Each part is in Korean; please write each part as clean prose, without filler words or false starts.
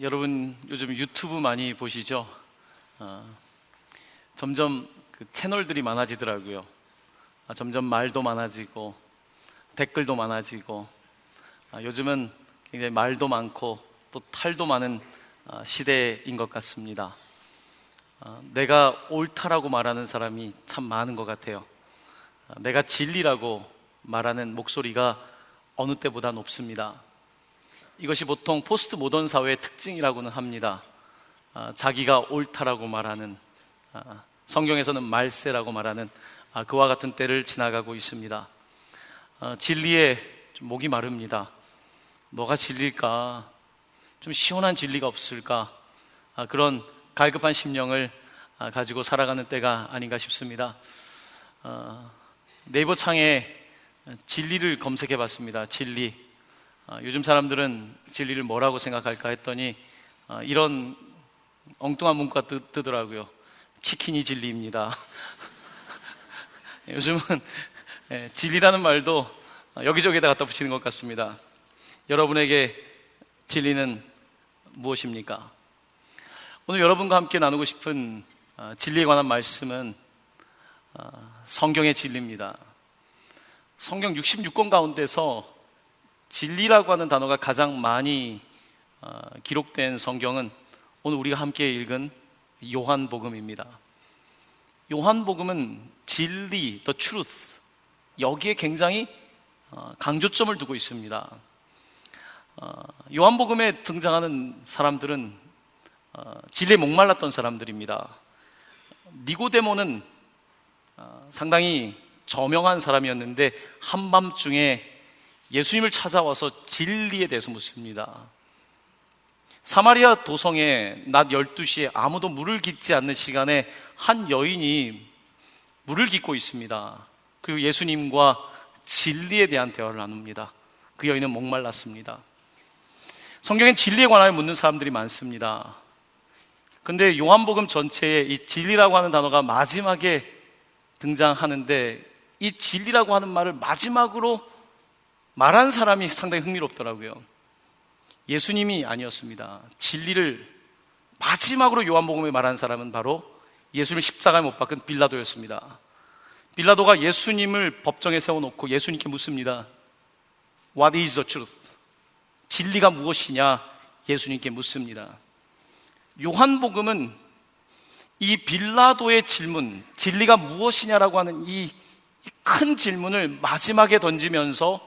여러분 요즘 유튜브 많이 보시죠? 점점 그 채널들이 많아지더라고요. 점점 말도 많아지고 댓글도 많아지고 요즘은 굉장히 말도 많고 또 탈도 많은 시대인 것 같습니다. 내가 옳다라고 말하는 사람이 참 많은 것 같아요. 내가 진리라고 말하는 목소리가 어느 때보다 높습니다. 이것이 보통 포스트 모던 사회의 특징이라고는 합니다. 자기가 옳다라고 말하는, 성경에서는 말세라고 말하는 그와 같은 때를 지나가고 있습니다. 진리에 좀 목이 마릅니다. 뭐가 진리일까? 좀 시원한 진리가 없을까? 그런 갈급한 심령을 가지고 살아가는 때가 아닌가 싶습니다. 네이버 창에 진리를 검색해 봤습니다. 진리. 요즘 사람들은 진리를 뭐라고 생각할까 했더니 이런 엉뚱한 문구가 뜨더라고요. 치킨이 진리입니다. 요즘은 진리라는 말도 여기저기에다 갖다 붙이는 것 같습니다. 여러분에게 진리는 무엇입니까? 오늘 여러분과 함께 나누고 싶은 진리에 관한 말씀은 성경의 진리입니다. 성경 66권 가운데서 진리라고 하는 단어가 가장 많이 기록된 성경은 오늘 우리가 함께 읽은 요한복음입니다. 요한복음은 진리, the truth, 여기에 굉장히 강조점을 두고 있습니다. 요한복음에 등장하는 사람들은 진리에 목말랐던 사람들입니다. 니고데모는 상당히 저명한 사람이었는데 한밤중에 예수님을 찾아와서 진리에 대해서 묻습니다. 사마리아 도성에 낮 12시에 아무도 물을 깃지 않는 시간에 한 여인이 물을 깃고 있습니다. 그리고 예수님과 진리에 대한 대화를 나눕니다. 그 여인은 목말랐습니다. 성경엔 진리에 관하여 묻는 사람들이 많습니다. 그런데 요한복음 전체에 이 진리라고 하는 단어가 마지막에 등장하는데 이 진리라고 하는 말을 마지막으로 말한 사람이 상당히 흥미롭더라고요. 예수님이 아니었습니다. 진리를 마지막으로 요한복음에 말한 사람은 바로 예수님을 십자가에 못 박은 빌라도였습니다. 빌라도가 예수님을 법정에 세워놓고 예수님께 묻습니다. What is the truth? 진리가 무엇이냐? 예수님께 묻습니다. 요한복음은 이 빌라도의 질문, 진리가 무엇이냐라고 하는 이 큰 질문을 마지막에 던지면서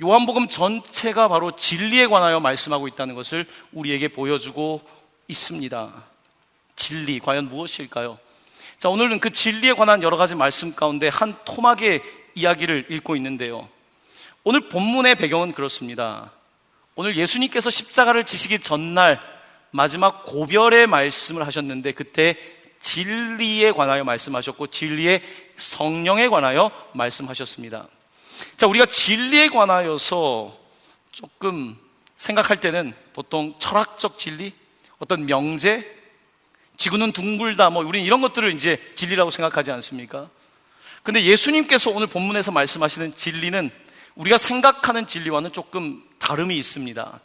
요한복음 전체가 바로 진리에 관하여 말씀하고 있다는 것을 우리에게 보여주고 있습니다. 진리, 과연 무엇일까요? 자, 오늘은 그 진리에 관한 여러 가지 말씀 가운데 한 토막의 이야기를 읽고 있는데요. 오늘 본문의 배경은 그렇습니다. 오늘 예수님께서 십자가를 지시기 전날 마지막 고별의 말씀을 하셨는데 그때 진리에 관하여 말씀하셨고 진리의 성령에 관하여 말씀하셨습니다. 자, 우리가 진리에 관하여서 조금 생각할 때는 보통 철학적 진리, 어떤 명제, 지구는 둥글다, 우리는 이런 것들을 이제 진리라고 생각하지 않습니까? 근데 예수님께서 오늘 본문에서 말씀하시는 진리는 우리가 생각하는 진리와는 조금 다름이 있습니다.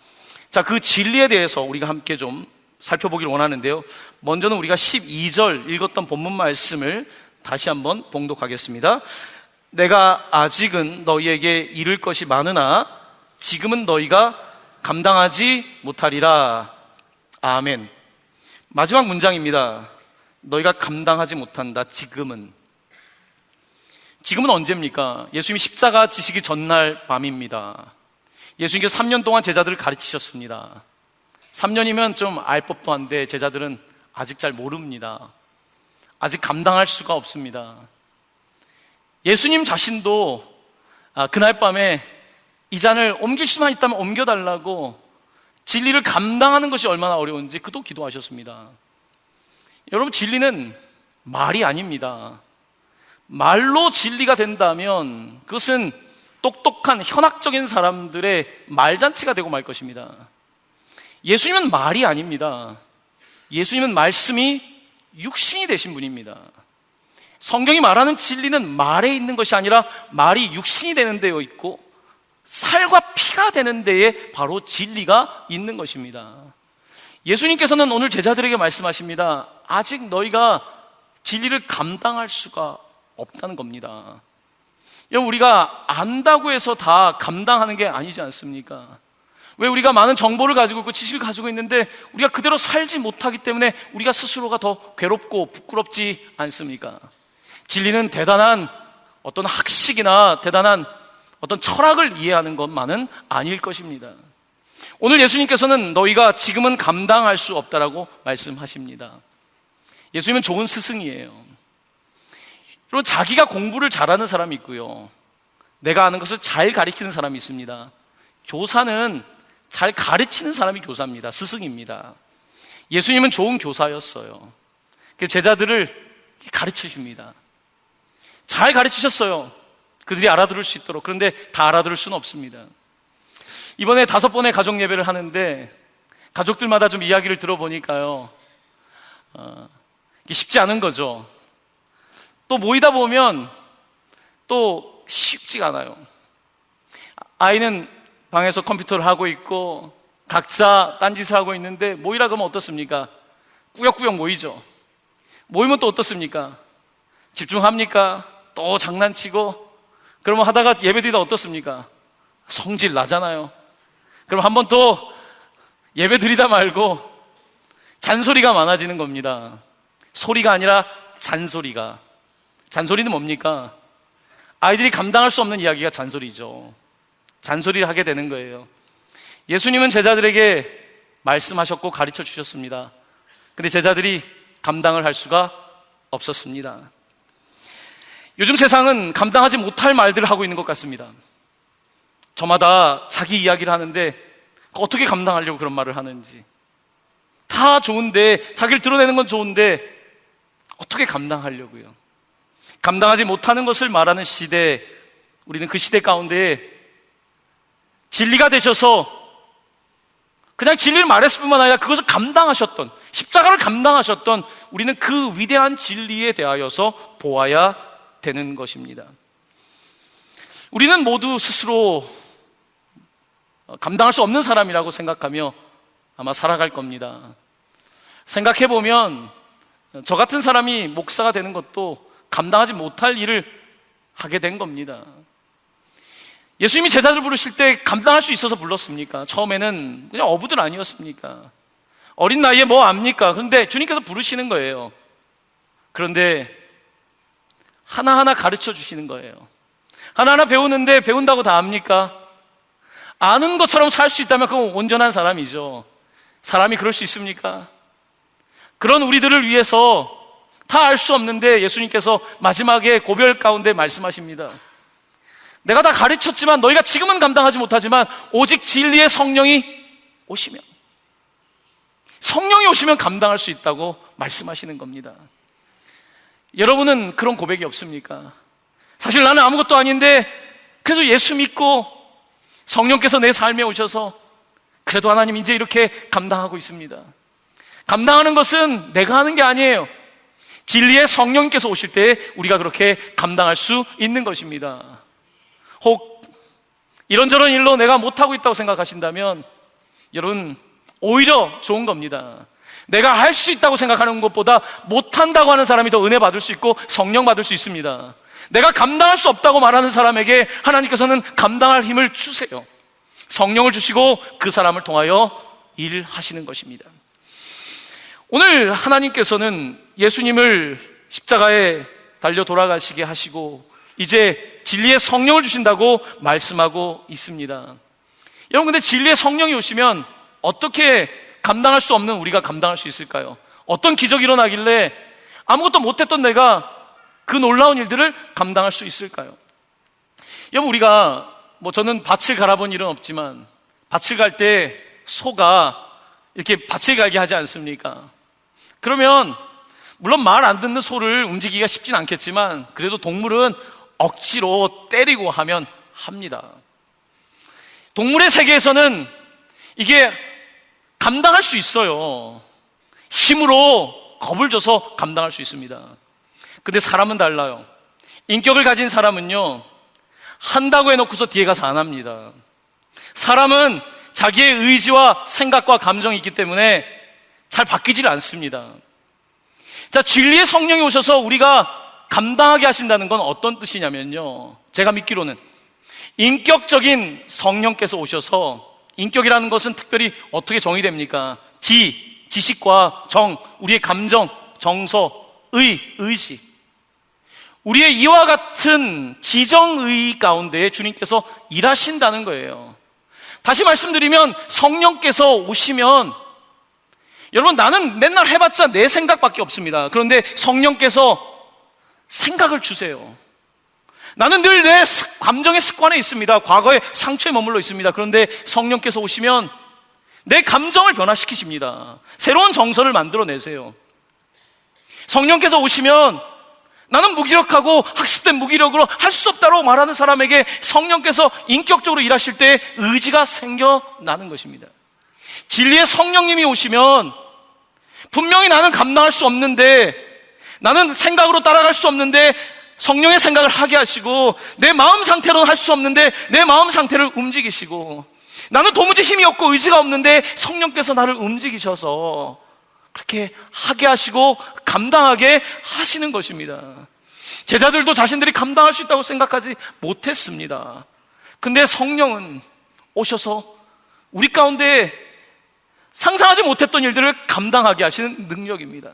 자, 그 진리에 대해서 우리가 함께 좀 살펴보기를 원하는데요. 먼저는 우리가 12절 읽었던 본문 말씀을 다시 한번 봉독하겠습니다. 내가 아직은 너희에게 이를 것이 많으나 지금은 너희가 감당하지 못하리라. 아멘. 마지막 문장입니다. 너희가 감당하지 못한다. 지금은 언제입니까? 예수님이 십자가 지시기 전날 밤입니다. 예수님께서 3년 동안 제자들을 가르치셨습니다. 3년이면 좀 알 법도 한데 제자들은 아직 잘 모릅니다. 아직 감당할 수가 없습니다. 예수님 자신도 그날 밤에 이 잔을 옮길 수만 있다면 옮겨달라고 진리를 감당하는 것이 얼마나 어려운지 그도 기도하셨습니다. 여러분, 진리는 말이 아닙니다. 말로 진리가 된다면 그것은 똑똑한 현학적인 사람들의 말잔치가 되고 말 것입니다. 예수님은 말이 아닙니다. 예수님은 말씀이 육신이 되신 분입니다. 성경이 말하는 진리는 말에 있는 것이 아니라 말이 육신이 되는 데에 있고 살과 피가 되는 데에 바로 진리가 있는 것입니다. 예수님께서는 오늘 제자들에게 말씀하십니다. 아직 너희가 진리를 감당할 수가 없다는 겁니다. 여러분, 우리가 안다고 해서 다 감당하는 게 아니지 않습니까? 왜 우리가 많은 정보를 가지고 있고 지식을 가지고 있는데 우리가 그대로 살지 못하기 때문에 우리가 스스로가 더 괴롭고 부끄럽지 않습니까? 진리는 대단한 어떤 학식이나 대단한 어떤 철학을 이해하는 것만은 아닐 것입니다. 오늘 예수님께서는 너희가 지금은 감당할 수 없다라고 말씀하십니다. 예수님은 좋은 스승이에요. 여러분, 자기가 공부를 잘하는 사람이 있고요, 내가 아는 것을 잘 가르치는 사람이 있습니다. 교사는 잘 가르치는 사람이 교사입니다. 스승입니다. 예수님은 좋은 교사였어요. 제자들을 가르치십니다. 잘 가르치셨어요. 그들이 알아들을 수 있도록. 그런데 다 알아들을 수는 없습니다. 이번에 5번의 가족 예배를 하는데 가족들마다 좀 이야기를 들어보니까요, 쉽지 않은 거죠. 또 모이다 보면 또 쉽지가 않아요. 아이는 방에서 컴퓨터를 하고 있고 각자 딴짓을 하고 있는데 모이라 그러면 어떻습니까? 꾸역꾸역 모이죠. 모이면 또 어떻습니까? 집중합니까? 또 장난치고. 그러면 하다가 예배드리다 어떻습니까? 성질 나잖아요. 그럼 한번 또 예배드리다 말고 잔소리가 많아지는 겁니다. 소리가 아니라 잔소리가. 잔소리는 뭡니까? 아이들이 감당할 수 없는 이야기가 잔소리죠. 잔소리를 하게 되는 거예요. 예수님은 제자들에게 말씀하셨고 가르쳐 주셨습니다. 근데 제자들이 감당을 할 수가 없었습니다. 요즘 세상은 감당하지 못할 말들을 하고 있는 것 같습니다. 저마다 자기 이야기를 하는데 어떻게 감당하려고 그런 말을 하는지. 다 좋은데, 자기를 드러내는 건 좋은데 어떻게 감당하려고요? 감당하지 못하는 것을 말하는 시대, 우리는 그 시대 가운데 진리가 되셔서 그냥 진리를 말했을 뿐만 아니라 그것을 감당하셨던, 십자가를 감당하셨던 우리는 그 위대한 진리에 대하여서 보아야 되는 것입니다. 우리는 모두 스스로 감당할 수 없는 사람이라고 생각하며 아마 살아갈 겁니다. 생각해보면 저 같은 사람이 목사가 되는 것도 감당하지 못할 일을 하게 된 겁니다. 예수님이 제자들 부르실 때 감당할 수 있어서 불렀습니까? 처음에는 그냥 어부들 아니었습니까? 어린 나이에 뭐 압니까? 그런데 주님께서 부르시는 거예요. 그런데 하나하나 가르쳐 주시는 거예요. 하나하나 배우는데 배운다고 다 압니까? 아는 것처럼 살 수 있다면 그건 온전한 사람이죠. 사람이 그럴 수 있습니까? 그런 우리들을 위해서 다 알 수 없는데 예수님께서 마지막에 고별 가운데 말씀하십니다. 내가 다 가르쳤지만 너희가 지금은 감당하지 못하지만 오직 진리의 성령이 오시면, 성령이 오시면 감당할 수 있다고 말씀하시는 겁니다. 여러분은 그런 고백이 없습니까? 사실 나는 아무것도 아닌데 그래도 예수 믿고 성령께서 내 삶에 오셔서 그래도 하나님 이제 이렇게 감당하고 있습니다. 감당하는 것은 내가 하는 게 아니에요. 진리의 성령께서 오실 때 우리가 그렇게 감당할 수 있는 것입니다. 혹 이런저런 일로 내가 못하고 있다고 생각하신다면 여러분, 오히려 좋은 겁니다. 내가 할 수 있다고 생각하는 것보다 못한다고 하는 사람이 더 은혜 받을 수 있고 성령 받을 수 있습니다. 내가 감당할 수 없다고 말하는 사람에게 하나님께서는 감당할 힘을 주세요. 성령을 주시고 그 사람을 통하여 일하시는 것입니다. 오늘 하나님께서는 예수님을 십자가에 달려 돌아가시게 하시고 이제 진리의 성령을 주신다고 말씀하고 있습니다. 여러분, 근데 진리의 성령이 오시면 어떻게 감당할 수 없는 우리가 감당할 수 있을까요? 어떤 기적이 일어나길래 아무것도 못했던 내가 그 놀라운 일들을 감당할 수 있을까요? 여러분, 우리가 저는 밭을 갈아본 일은 없지만 밭을 갈 때 소가 이렇게 밭을 갈게 하지 않습니까? 그러면 물론 말 안 듣는 소를 움직이기가 쉽진 않겠지만 그래도 동물은 억지로 때리고 하면 합니다. 동물의 세계에서는 이게 감당할 수 있어요. 힘으로 겁을 줘서 감당할 수 있습니다. 근데 사람은 달라요. 인격을 가진 사람은요, 한다고 해놓고서 뒤에 가서 안 합니다. 사람은 자기의 의지와 생각과 감정이 있기 때문에 잘 바뀌질 않습니다. 자, 진리의 성령이 오셔서 우리가 감당하게 하신다는 건 어떤 뜻이냐면요, 제가 믿기로는 인격적인 성령께서 오셔서, 인격이라는 것은 특별히 어떻게 정의됩니까? 지식과 정, 우리의 감정, 정서, 의식, 우리의 이와 같은 지정의 가운데 주님께서 일하신다는 거예요. 다시 말씀드리면 성령께서 오시면, 여러분, 나는 맨날 해봤자 내 생각밖에 없습니다. 그런데 성령께서 생각을 주세요. 나는 늘 내 감정의 습관에 있습니다. 과거의 상처에 머물러 있습니다. 그런데 성령께서 오시면 내 감정을 변화시키십니다. 새로운 정서를 만들어내세요. 성령께서 오시면 나는 무기력하고 학습된 무기력으로 할 수 없다고 말하는 사람에게 성령께서 인격적으로 일하실 때 의지가 생겨나는 것입니다. 진리의 성령님이 오시면 분명히 나는 감당할 수 없는데, 나는 생각으로 따라갈 수 없는데 성령의 생각을 하게 하시고, 내 마음 상태로는 할 수 없는데 내 마음 상태를 움직이시고, 나는 도무지 힘이 없고 의지가 없는데 성령께서 나를 움직이셔서 그렇게 하게 하시고 감당하게 하시는 것입니다. 제자들도 자신들이 감당할 수 있다고 생각하지 못했습니다. 근데 성령은 오셔서 우리 가운데 상상하지 못했던 일들을 감당하게 하시는 능력입니다.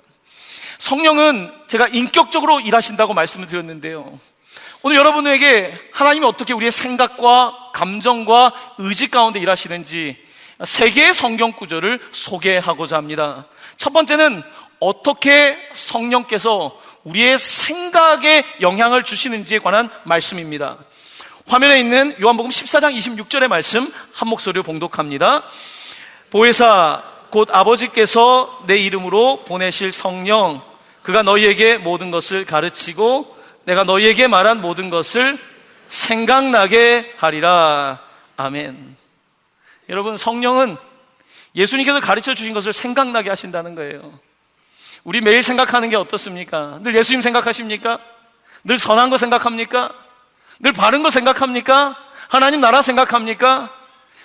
성령은 제가 인격적으로 일하신다고 말씀을 드렸는데요, 오늘 여러분에게 하나님이 어떻게 우리의 생각과 감정과 의지 가운데 일하시는지 3개의 성경 구절을 소개하고자 합니다. 첫 번째는 어떻게 성령께서 우리의 생각에 영향을 주시는지에 관한 말씀입니다. 화면에 있는 요한복음 14장 26절의 말씀 한 목소리로 봉독합니다. 보혜사 곧 아버지께서 내 이름으로 보내실 성령, 그가 너희에게 모든 것을 가르치고 내가 너희에게 말한 모든 것을 생각나게 하리라. 아멘. 여러분, 성령은 예수님께서 가르쳐 주신 것을 생각나게 하신다는 거예요. 우리 매일 생각하는 게 어떻습니까? 늘 예수님 생각하십니까? 늘 선한 거 생각합니까? 늘 바른 거 생각합니까? 하나님 나라 생각합니까?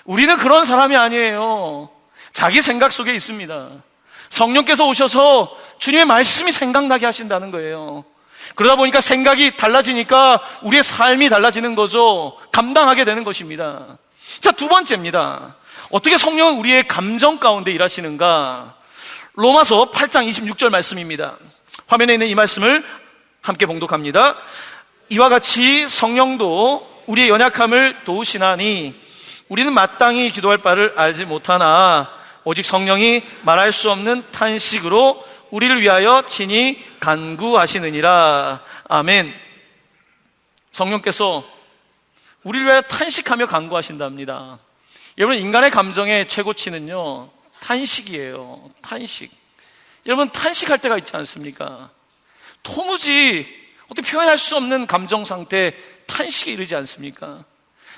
우리는 그런 사람이 아니에요. 자기 생각 속에 있습니다. 성령께서 오셔서 주님의 말씀이 생각나게 하신다는 거예요. 그러다 보니까 생각이 달라지니까 우리의 삶이 달라지는 거죠. 감당하게 되는 것입니다. 자, 두 번째입니다. 어떻게 성령은 우리의 감정 가운데 일하시는가? 로마서 8장 26절 말씀입니다. 화면에 있는 이 말씀을 함께 봉독합니다. 이와 같이 성령도 우리의 연약함을 도우시나니 우리는 마땅히 기도할 바를 알지 못하나 오직 성령이 말할 수 없는 탄식으로 우리를 위하여 친히 간구하시느니라. 아멘. 성령께서 우리를 위하여 탄식하며 간구하신답니다. 여러분, 인간의 감정의 최고치는요, 탄식이에요. 탄식. 여러분, 탄식할 때가 있지 않습니까? 도무지 어떻게 표현할 수 없는 감정 상태, 탄식에 이르지 않습니까?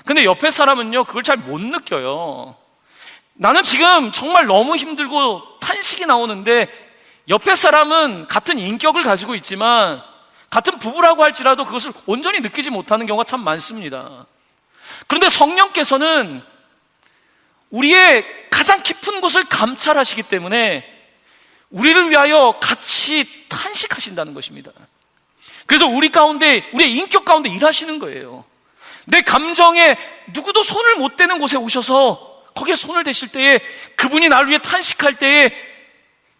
근데 옆에 사람은요, 그걸 잘 못 느껴요. 나는 지금 정말 너무 힘들고 탄식이 나오는데 옆에 사람은 같은 인격을 가지고 있지만 같은 부부라고 할지라도 그것을 온전히 느끼지 못하는 경우가 참 많습니다. 그런데 성령께서는 우리의 가장 깊은 곳을 감찰하시기 때문에 우리를 위하여 같이 탄식하신다는 것입니다. 그래서 우리 가운데, 우리의 인격 가운데 일하시는 거예요. 내 감정에 누구도 손을 못 대는 곳에 오셔서 거기에 손을 대실 때에, 그분이 나를 위해 탄식할 때에,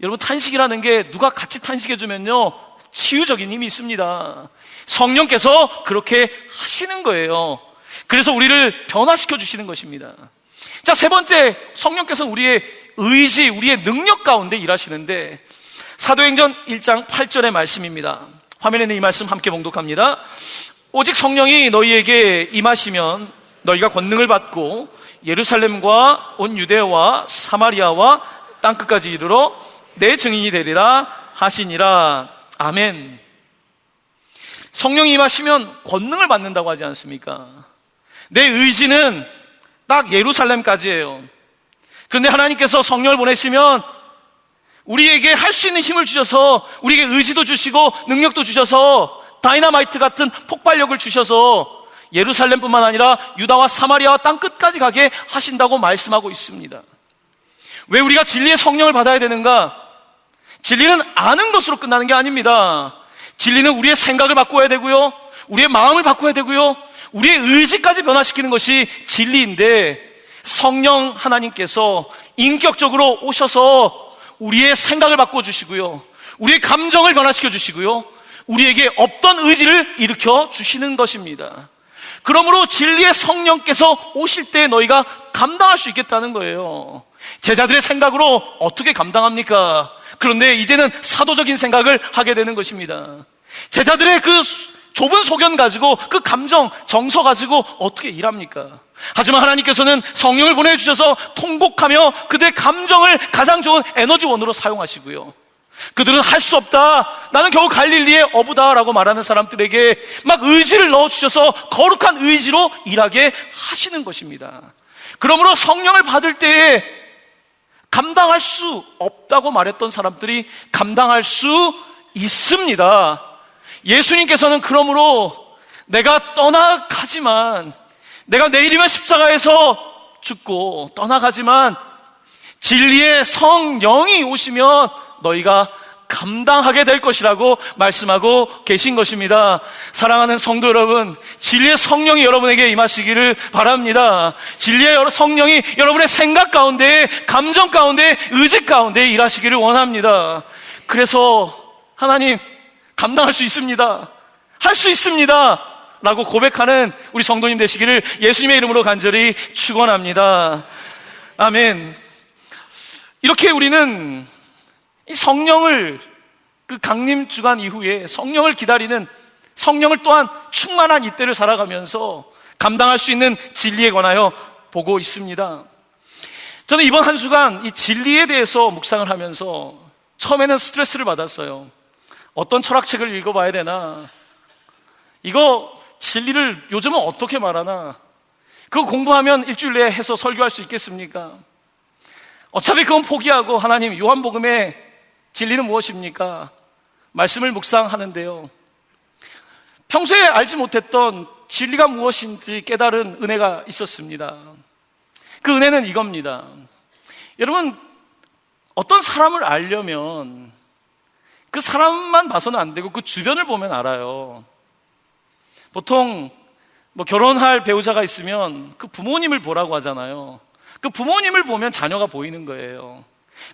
여러분, 탄식이라는 게 누가 같이 탄식해주면요, 치유적인 힘이 있습니다. 성령께서 그렇게 하시는 거예요. 그래서 우리를 변화시켜 주시는 것입니다. 자, 세 번째, 성령께서 우리의 의지, 우리의 능력 가운데 일하시는데, 사도행전 1장 8절의 말씀입니다. 화면에 있는 이 말씀 함께 봉독합니다. 오직 성령이 너희에게 임하시면 너희가 권능을 받고 예루살렘과 온 유대와 사마리아와 땅끝까지 이르러 내 증인이 되리라 하시니라. 아멘. 성령이 임하시면 권능을 받는다고 하지 않습니까? 내 의지는 딱 예루살렘까지예요. 그런데 하나님께서 성령을 보내시면 우리에게 할 수 있는 힘을 주셔서, 우리에게 의지도 주시고 능력도 주셔서, 다이너마이트 같은 폭발력을 주셔서 예루살렘뿐만 아니라 유다와 사마리아와 땅끝까지 가게 하신다고 말씀하고 있습니다. 왜 우리가 진리의 성령을 받아야 되는가? 진리는 아는 것으로 끝나는 게 아닙니다. 진리는 우리의 생각을 바꿔야 되고요, 우리의 마음을 바꿔야 되고요, 우리의 의지까지 변화시키는 것이 진리인데, 성령 하나님께서 인격적으로 오셔서 우리의 생각을 바꿔주시고요, 우리의 감정을 변화시켜 주시고요, 우리에게 없던 의지를 일으켜 주시는 것입니다. 그러므로 진리의 성령께서 오실 때 너희가 감당할 수 있겠다는 거예요. 제자들의 생각으로 어떻게 감당합니까? 그런데 이제는 사도적인 생각을 하게 되는 것입니다. 제자들의 그 좁은 소견 가지고, 그 감정, 정서 가지고 어떻게 일합니까? 하지만 하나님께서는 성령을 보내주셔서 통곡하며 그들의 감정을 가장 좋은 에너지원으로 사용하시고요, 그들은 할 수 없다, 나는 겨우 갈릴리의 어부다라고 말하는 사람들에게 막 의지를 넣어주셔서 거룩한 의지로 일하게 하시는 것입니다. 그러므로 성령을 받을 때에 감당할 수 없다고 말했던 사람들이 감당할 수 있습니다. 예수님께서는 그러므로 내가 떠나가지만, 내가 내일이면 십자가에서 죽고 떠나가지만 진리의 성령이 오시면 너희가 감당하게 될 것이라고 말씀하고 계신 것입니다. 사랑하는 성도 여러분, 진리의 성령이 여러분에게 임하시기를 바랍니다. 진리의 성령이 여러분의 생각 가운데, 감정 가운데, 의지 가운데 일하시기를 원합니다. 그래서 하나님, 감당할 수 있습니다, 할 수 있습니다 라고 고백하는 우리 성도님 되시기를 예수님의 이름으로 간절히 축원합니다. 아멘. 이렇게 우리는 이 성령을, 그 강림 주간 이후에 성령을 기다리는, 성령을 또한 충만한 이때를 살아가면서 감당할 수 있는 진리에 관하여 보고 있습니다. 저는 이번 한 주간 이 진리에 대해서 묵상을 하면서 처음에는 스트레스를 받았어요. 어떤 철학책을 읽어봐야 되나, 이거 진리를 요즘은 어떻게 말하나, 그거 공부하면 일주일 내에 해서 설교할 수 있겠습니까? 어차피 그건 포기하고 하나님, 요한복음의 진리는 무엇입니까? 말씀을 묵상하는데요, 평소에 알지 못했던 진리가 무엇인지 깨달은 은혜가 있었습니다. 그 은혜는 이겁니다. 여러분, 어떤 사람을 알려면 그 사람만 봐서는 안 되고 그 주변을 보면 알아요. 보통 결혼할 배우자가 있으면 그 부모님을 보라고 하잖아요. 그 부모님을 보면 자녀가 보이는 거예요.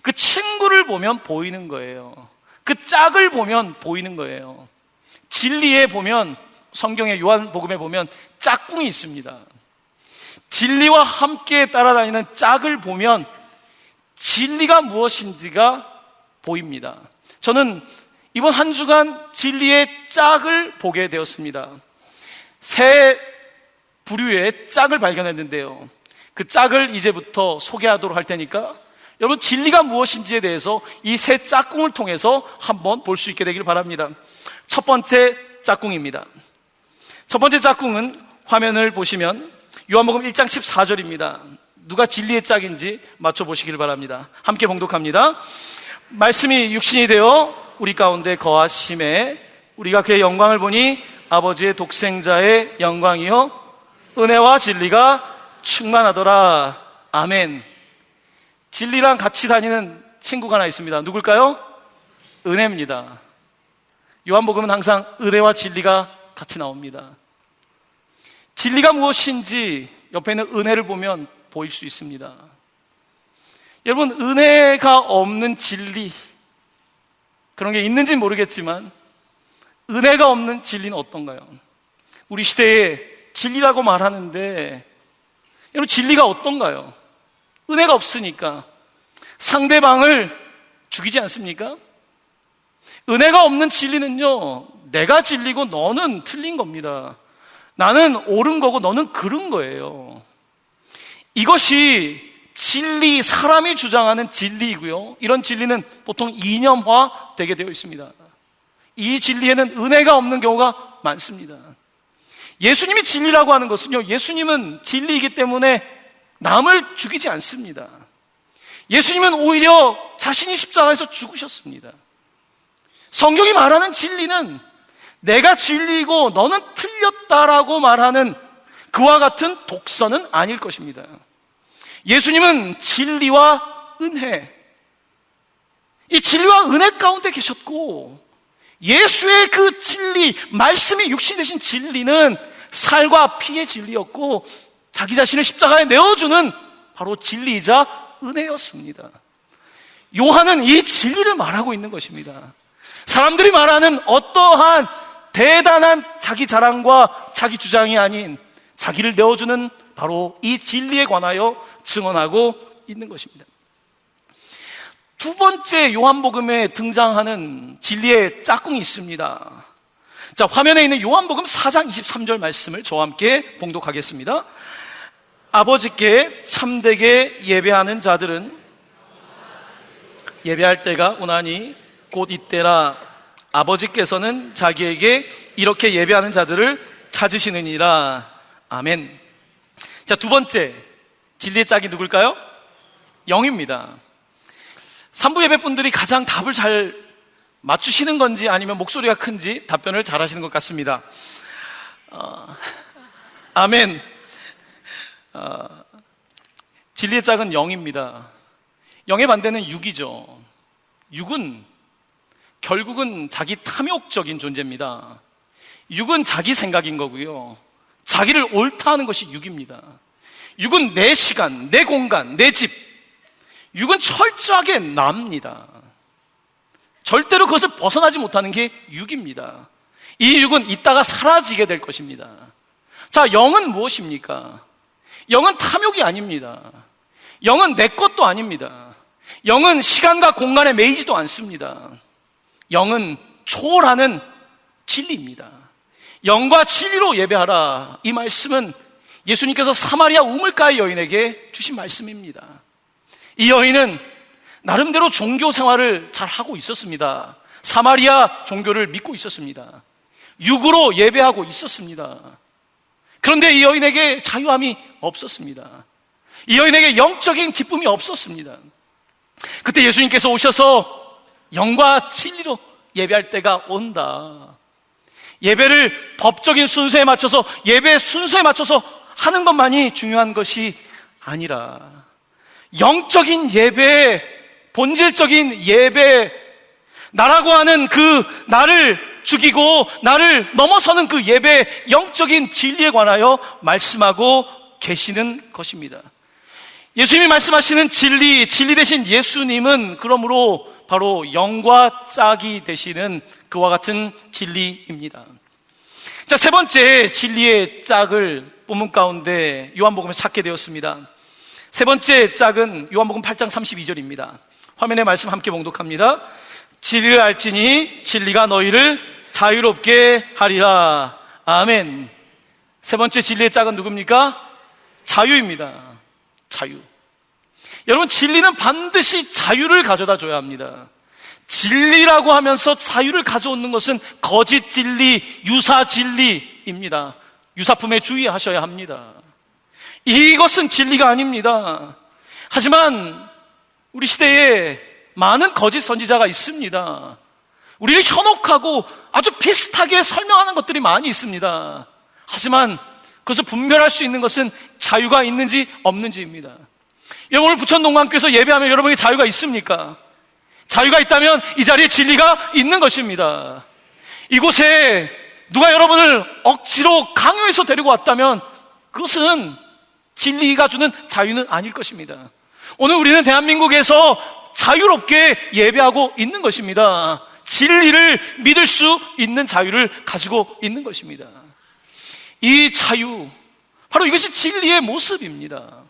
그 친구를 보면 보이는 거예요. 그 짝을 보면 보이는 거예요. 진리에 보면, 성경의 요한복음에 보면 짝꿍이 있습니다. 진리와 함께 따라다니는 짝을 보면 진리가 무엇인지가 보입니다. 저는 이번 한 주간 진리의 짝을 보게 되었습니다. 새 부류의 짝을 발견했는데요, 그 짝을 이제부터 소개하도록 할 테니까 여러분, 진리가 무엇인지에 대해서 이 새 짝꿍을 통해서 한번 볼 수 있게 되길 바랍니다. 첫 번째 짝꿍입니다. 첫 번째 짝꿍은 화면을 보시면 요한복음 1장 14절입니다. 누가 진리의 짝인지 맞춰보시길 바랍니다. 함께 봉독합니다. 말씀이 육신이 되어 우리 가운데 거하심에 우리가 그의 영광을 보니 아버지의 독생자의 영광이요 은혜와 진리가 충만하더라. 아멘. 진리랑 같이 다니는 친구가 하나 있습니다. 누굴까요? 은혜입니다. 요한복음은 항상 은혜와 진리가 같이 나옵니다. 진리가 무엇인지 옆에 있는 은혜를 보면 보일 수 있습니다. 여러분, 은혜가 없는 진리, 그런 게 있는지는 모르겠지만 은혜가 없는 진리는 어떤가요? 우리 시대에 진리라고 말하는데 여러분, 진리가 어떤가요? 은혜가 없으니까 상대방을 죽이지 않습니까? 은혜가 없는 진리는요, 내가 진리고 너는 틀린 겁니다. 나는 옳은 거고 너는 그른 거예요. 이것이 진리, 사람이 주장하는 진리이고요, 이런 진리는 보통 이념화 되게 되어 있습니다. 이 진리에는 은혜가 없는 경우가 많습니다. 예수님이 진리라고 하는 것은요, 예수님은 진리이기 때문에 남을 죽이지 않습니다. 예수님은 오히려 자신이 십자가에서 죽으셨습니다. 성경이 말하는 진리는 내가 진리이고 너는 틀렸다라고 말하는 그와 같은 독선은 아닐 것입니다. 예수님은 진리와 은혜, 이 진리와 은혜 가운데 계셨고, 예수의 그 진리, 말씀이 육신 되신 진리는 살과 피의 진리였고, 자기 자신을 십자가에 내어주는 바로 진리이자 은혜였습니다. 요한은 이 진리를 말하고 있는 것입니다. 사람들이 말하는 어떠한 대단한 자기 자랑과 자기 주장이 아닌 자기를 내어주는 바로 이 진리에 관하여 증언하고 있는 것입니다. 두 번째 요한복음에 등장하는 진리의 짝꿍이 있습니다. 자, 화면에 있는 요한복음 4장 23절 말씀을 저와 함께 봉독하겠습니다. 아버지께 참되게 예배하는 자들은 예배할 때가 오나니 곧 이때라. 아버지께서는 자기에게 이렇게 예배하는 자들을 찾으시느니라. 아멘. 자, 두 번째 진리의 짝이 누굴까요? 영입니다. 산부 예배분들이 가장 답을 잘 맞추시는 건지 아니면 목소리가 큰지 답변을 잘 하시는 것 같습니다. 아멘. 진리의 짝은 영입니다. 영의 반대는 육이죠. 육은 결국은 자기 탐욕적인 존재입니다. 육은 자기 생각인 거고요. 자기를 옳다 하는 것이 육입니다. 육은 내 시간, 내 공간, 내 집. 육은 철저하게 납니다. 절대로 그것을 벗어나지 못하는 게 육입니다. 이 육은 이따가 사라지게 될 것입니다. 자, 영은 무엇입니까? 영은 탐욕이 아닙니다. 영은 내 것도 아닙니다. 영은 시간과 공간에 매이지도 않습니다. 영은 초월하는 진리입니다. 영과 진리로 예배하라. 이 말씀은 예수님께서 사마리아 우물가의 여인에게 주신 말씀입니다. 이 여인은 나름대로 종교 생활을 잘 하고 있었습니다. 사마리아 종교를 믿고 있었습니다. 육으로 예배하고 있었습니다. 그런데 이 여인에게 자유함이 없었습니다. 이 여인에게 영적인 기쁨이 없었습니다. 그때 예수님께서 오셔서 영과 진리로 예배할 때가 온다. 예배를 법적인 순서에 맞춰서, 예배 순서에 맞춰서 하는 것만이 중요한 것이 아니라 영적인 예배, 본질적인 예배, 나라고 하는 그 나를 죽이고 나를 넘어서는 그 예배, 영적인 진리에 관하여 말씀하고 계시는 것입니다. 예수님이 말씀하시는 진리 대신 예수님은 그러므로 바로 영과 짝이 되시는 그와 같은 진리입니다. 자, 세 번째 진리의 짝을 본문 가운데 요한복음에 찾게 되었습니다. 세 번째 짝은 요한복음 8장 32절입니다. 화면에 말씀 함께 봉독합니다. 진리를 알지니 진리가 너희를 자유롭게 하리라. 아멘. 세 번째 진리의 짝은 누굽니까? 자유입니다. 자유. 여러분, 진리는 반드시 자유를 가져다 줘야 합니다. 진리라고 하면서 자유를 가져오는 것은 거짓 진리, 유사 진리입니다. 유사품에 주의하셔야 합니다. 이것은 진리가 아닙니다. 하지만 우리 시대에 많은 거짓 선지자가 있습니다. 우리를 현혹하고 아주 비슷하게 설명하는 것들이 많이 있습니다. 하지만 그것을 분별할 수 있는 것은 자유가 있는지 없는지입니다. 여러분, 오늘 부천동관교회에서 예배하면 여러분에게 자유가 있습니까? 자유가 있다면 이 자리에 진리가 있는 것입니다. 이곳에 누가 여러분을 억지로 강요해서 데리고 왔다면 그것은 진리가 주는 자유는 아닐 것입니다. 오늘 우리는 대한민국에서 자유롭게 예배하고 있는 것입니다. 진리를 믿을 수 있는 자유를 가지고 있는 것입니다. 이 자유, 바로 이것이 진리의 모습입니다.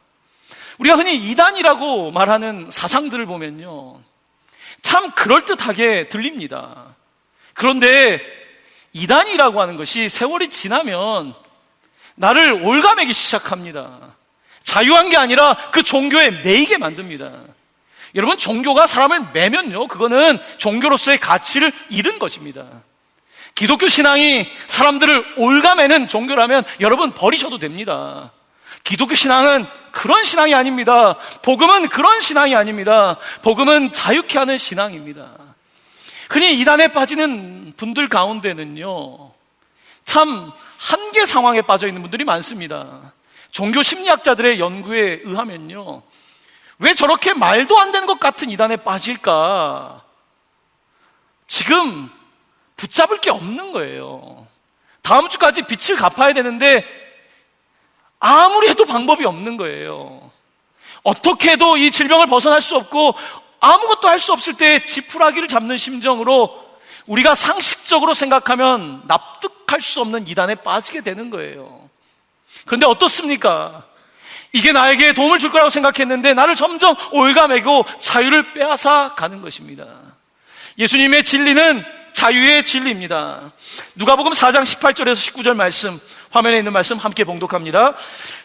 우리가 흔히 이단이라고 말하는 사상들을 보면요, 참 그럴듯하게 들립니다. 그런데 이단이라고 하는 것이 세월이 지나면 나를 올가매기 시작합니다. 자유한 게 아니라 그 종교에 매이게 만듭니다. 여러분, 종교가 사람을 매면요, 그거는 종교로서의 가치를 잃은 것입니다. 기독교 신앙이 사람들을 올가매는 종교라면 여러분 버리셔도 됩니다. 기독교 신앙은 그런 신앙이 아닙니다. 복음은 그런 신앙이 아닙니다. 복음은 자유케 하는 신앙입니다. 흔히 이단에 빠지는 분들 가운데는요, 참 한계 상황에 빠져 있는 분들이 많습니다. 종교 심리학자들의 연구에 의하면요, 왜 저렇게 말도 안 되는 것 같은 이단에 빠질까? 지금 붙잡을 게 없는 거예요. 다음 주까지 빚을 갚아야 되는데 아무리 해도 방법이 없는 거예요. 어떻게 해도 이 질병을 벗어날 수 없고 아무것도 할 수 없을 때 지푸라기를 잡는 심정으로 우리가 상식적으로 생각하면 납득할 수 없는 이단에 빠지게 되는 거예요. 그런데 어떻습니까? 이게 나에게 도움을 줄 거라고 생각했는데 나를 점점 올가매고 자유를 빼앗아 가는 것입니다. 예수님의 진리는 자유의 진리입니다. 누가복음 4장 18절에서 19절 말씀, 화면에 있는 말씀 함께 봉독합니다.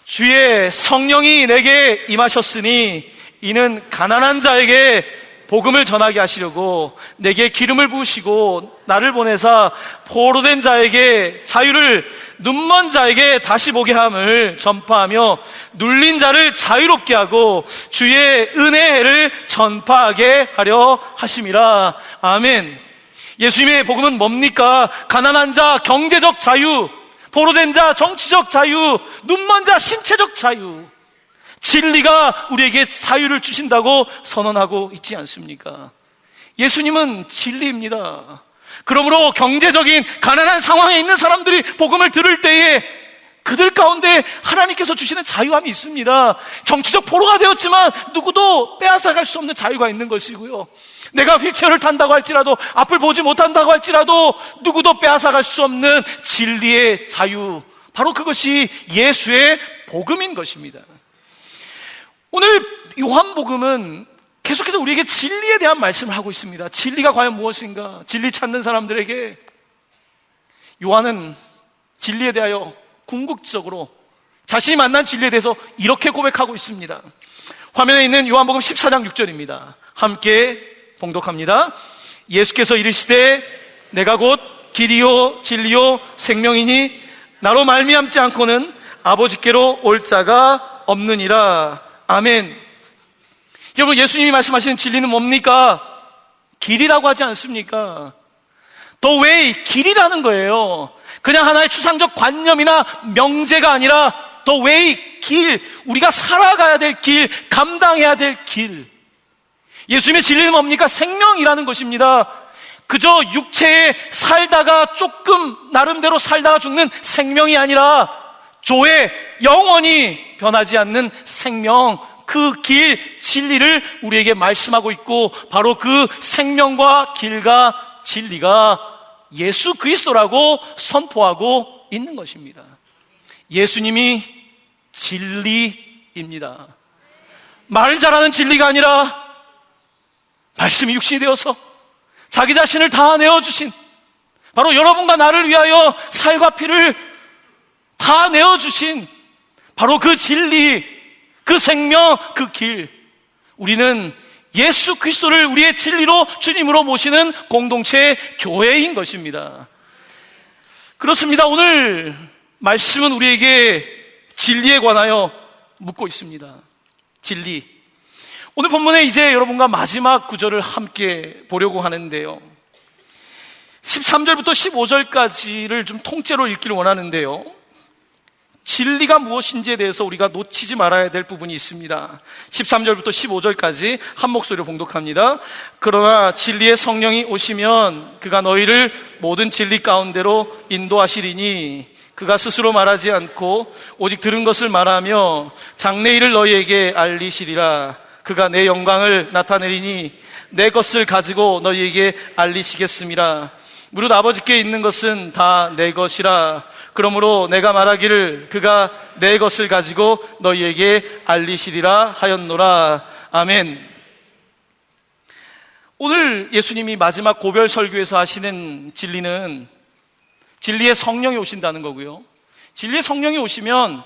주의 성령이 내게 임하셨으니 이는 가난한 자에게 복음을 전하게 하시려고 내게 기름을 부으시고 나를 보내사 포로된 자에게 자유를, 눈먼 자에게 다시 보게 함을 전파하며 눌린 자를 자유롭게 하고 주의 은혜를 전파하게 하려 하심이라. 아멘. 예수님의 복음은 뭡니까? 가난한 자 경제적 자유, 포로된 자 정치적 자유, 눈먼 자 신체적 자유. 진리가 우리에게 자유를 주신다고 선언하고 있지 않습니까? 예수님은 진리입니다. 그러므로 경제적인 가난한 상황에 있는 사람들이 복음을 들을 때에 그들 가운데 하나님께서 주시는 자유함이 있습니다. 정치적 포로가 되었지만 누구도 빼앗아갈 수 없는 자유가 있는 것이고요. 내가 휠체어를 탄다고 할지라도, 앞을 보지 못한다고 할지라도 누구도 빼앗아갈 수 없는 진리의 자유, 바로 그것이 예수의 복음인 것입니다. 오늘 요한복음은 계속해서 우리에게 진리에 대한 말씀을 하고 있습니다. 진리가 과연 무엇인가? 진리 찾는 사람들에게 요한은 진리에 대하여 궁극적으로 자신이 만난 진리에 대해서 이렇게 고백하고 있습니다. 화면에 있는 요한복음 14장 6절입니다. 함께 봉독합니다. 예수께서 이르시되 내가 곧 길이요 진리요 생명이니 나로 말미암지 않고는 아버지께로 올 자가 없느니라. 아멘. 여러분, 예수님이 말씀하시는 진리는 뭡니까? 길이라고 하지 않습니까? The way, 길이라는 거예요. 그냥 하나의 추상적 관념이나 명제가 아니라 The way, 길, 우리가 살아가야 될 길, 감당해야 될 길. 예수님의 진리는 뭡니까? 생명이라는 것입니다. 그저 육체에 살다가 조금 나름대로 살다가 죽는 생명이 아니라 조에 영원히 변하지 않는 생명, 그 길, 진리를 우리에게 말씀하고 있고 바로 그 생명과 길과 진리가 예수 그리스도라고 선포하고 있는 것입니다. 예수님이 진리입니다. 말을 잘하는 진리가 아니라 말씀이 육신이 되어서 자기 자신을 다 내어주신, 바로 여러분과 나를 위하여 살과 피를 다 내어주신 바로 그 진리, 그 생명, 그 길. 우리는 예수 그리스도를 우리의 진리로 주님으로 모시는 공동체 교회인 것입니다. 그렇습니다. 오늘 말씀은 우리에게 진리에 관하여 묻고 있습니다. 진리. 오늘 본문에 이제 여러분과 마지막 구절을 함께 보려고 하는데요. 13절부터 15절까지를 좀 통째로 읽기를 원하는데요. 진리가 무엇인지에 대해서 우리가 놓치지 말아야 될 부분이 있습니다. 13절부터 15절까지 한 목소리로 봉독합니다. 그러나 진리의 성령이 오시면 그가 너희를 모든 진리 가운데로 인도하시리니 그가 스스로 말하지 않고 오직 들은 것을 말하며 장래일을 너희에게 알리시리라. 그가 내 영광을 나타내리니 내 것을 가지고 너희에게 알리시겠음이라. 무릇 아버지께 있는 것은 다 내 것이라. 그러므로 내가 말하기를 그가 내 것을 가지고 너희에게 알리시리라 하였노라. 아멘. 오늘 예수님이 마지막 고별 설교에서 하시는 진리는 진리의 성령이 오신다는 거고요. 진리의 성령이 오시면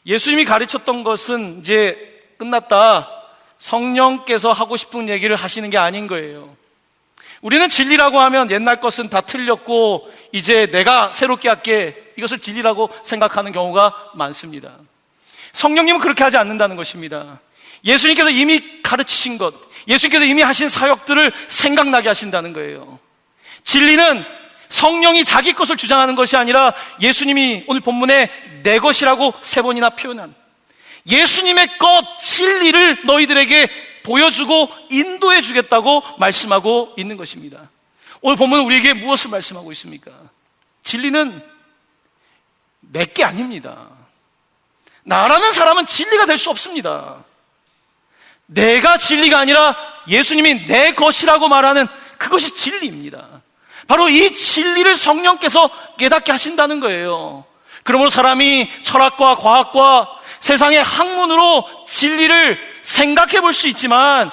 예수님이 가르쳤던 것은 이제 끝났다, 성령께서 하고 싶은 얘기를 하시는 게 아닌 거예요. 우리는 진리라고 하면 옛날 것은 다 틀렸고 이제 내가 새롭게 할게, 이것을 진리라고 생각하는 경우가 많습니다. 성령님은 그렇게 하지 않는다는 것입니다. 예수님께서 이미 가르치신 것, 예수님께서 이미 하신 사역들을 생각나게 하신다는 거예요. 진리는 성령이 자기 것을 주장하는 것이 아니라 예수님이 오늘 본문에 내 것이라고 3번이나 표현한 예수님의 것, 진리를 너희들에게 보여주고 인도해 주겠다고 말씀하고 있는 것입니다. 오늘 본문은 우리에게 무엇을 말씀하고 있습니까? 진리는 내게 아닙니다. 나라는 사람은 진리가 될 수 없습니다. 내가 진리가 아니라 예수님이 내 것이라고 말하는 그것이 진리입니다. 바로 이 진리를 성령께서 깨닫게 하신다는 거예요. 그러므로 사람이 철학과 과학과 세상의 학문으로 진리를 생각해 볼 수 있지만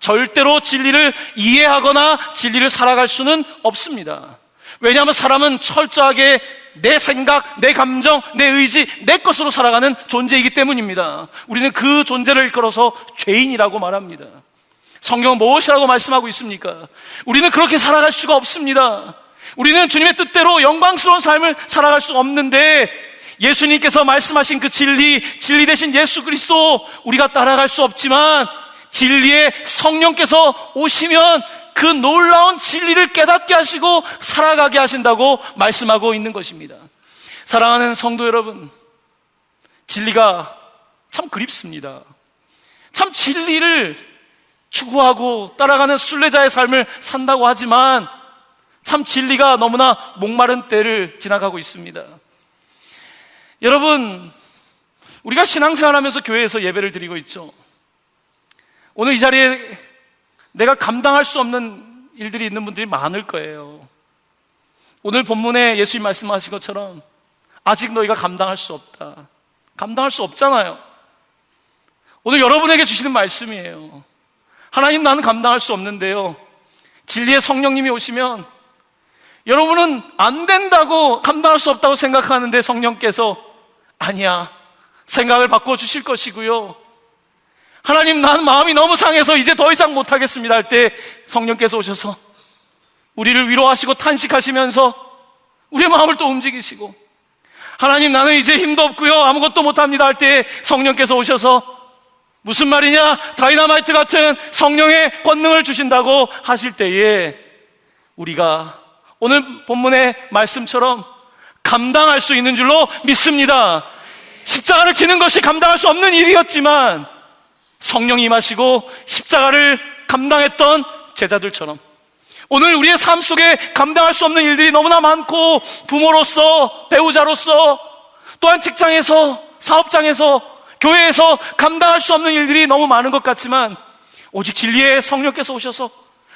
절대로 진리를 이해하거나 진리를 살아갈 수는 없습니다. 왜냐하면 사람은 철저하게 내 생각, 내 감정, 내 의지, 내 것으로 살아가는 존재이기 때문입니다. 우리는 그 존재를 일컬어서 죄인이라고 말합니다. 성경은 무엇이라고 말씀하고 있습니까? 우리는 그렇게 살아갈 수가 없습니다. 우리는 주님의 뜻대로 영광스러운 삶을 살아갈 수 없는데 예수님께서 말씀하신 그 진리 대신 예수 그리스도 우리가 따라갈 수 없지만 진리의 성령께서 오시면 그 놀라운 진리를 깨닫게 하시고 살아가게 하신다고 말씀하고 있는 것입니다. 사랑하는 성도 여러분, 진리가 참 그립습니다. 참 진리를 추구하고 따라가는 순례자의 삶을 산다고 하지만 참 진리가 너무나 목마른 때를 지나가고 있습니다. 여러분, 우리가 신앙생활하면서 교회에서 예배를 드리고 있죠. 오늘 이 자리에 내가 감당할 수 없는 일들이 있는 분들이 많을 거예요. 오늘 본문에 예수님 말씀하신 것처럼 아직 너희가 감당할 수 없다. 감당할 수 없잖아요. 오늘 여러분에게 주시는 말씀이에요. 하나님, 나는 감당할 수 없는데요, 진리의 성령님이 오시면 여러분은 안 된다고, 감당할 수 없다고 생각하는데 성령께서 아니야, 생각을 바꿔주실 것이고요, 하나님, 나는 마음이 너무 상해서 이제 더 이상 못하겠습니다 할 때 성령께서 오셔서 우리를 위로하시고 탄식하시면서 우리의 마음을 또 움직이시고, 하나님, 나는 이제 힘도 없고요, 아무것도 못합니다 할 때 성령께서 오셔서 무슨 말이냐, 다이너마이트 같은 성령의 권능을 주신다고 하실 때에 우리가 오늘 본문의 말씀처럼 감당할 수 있는 줄로 믿습니다. 십자가를 지는 것이 감당할 수 없는 일이었지만 성령이 임하시고 십자가를 감당했던 제자들처럼 오늘 우리의 삶 속에 감당할 수 없는 일들이 너무나 많고, 부모로서, 배우자로서, 또한 직장에서, 사업장에서, 교회에서 감당할 수 없는 일들이 너무 많은 것 같지만 오직 진리의 성령께서 오셔서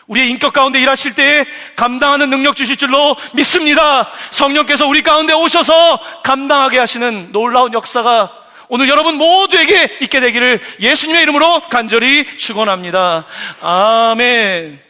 우리의 인격 가운데 일하실 때에 감당하는 능력 주실 줄로 믿습니다. 성령께서 우리 가운데 오셔서 감당하게 하시는 놀라운 역사가 오늘 여러분 모두에게 있게 되기를 예수님의 이름으로 간절히 축원합니다. 아멘.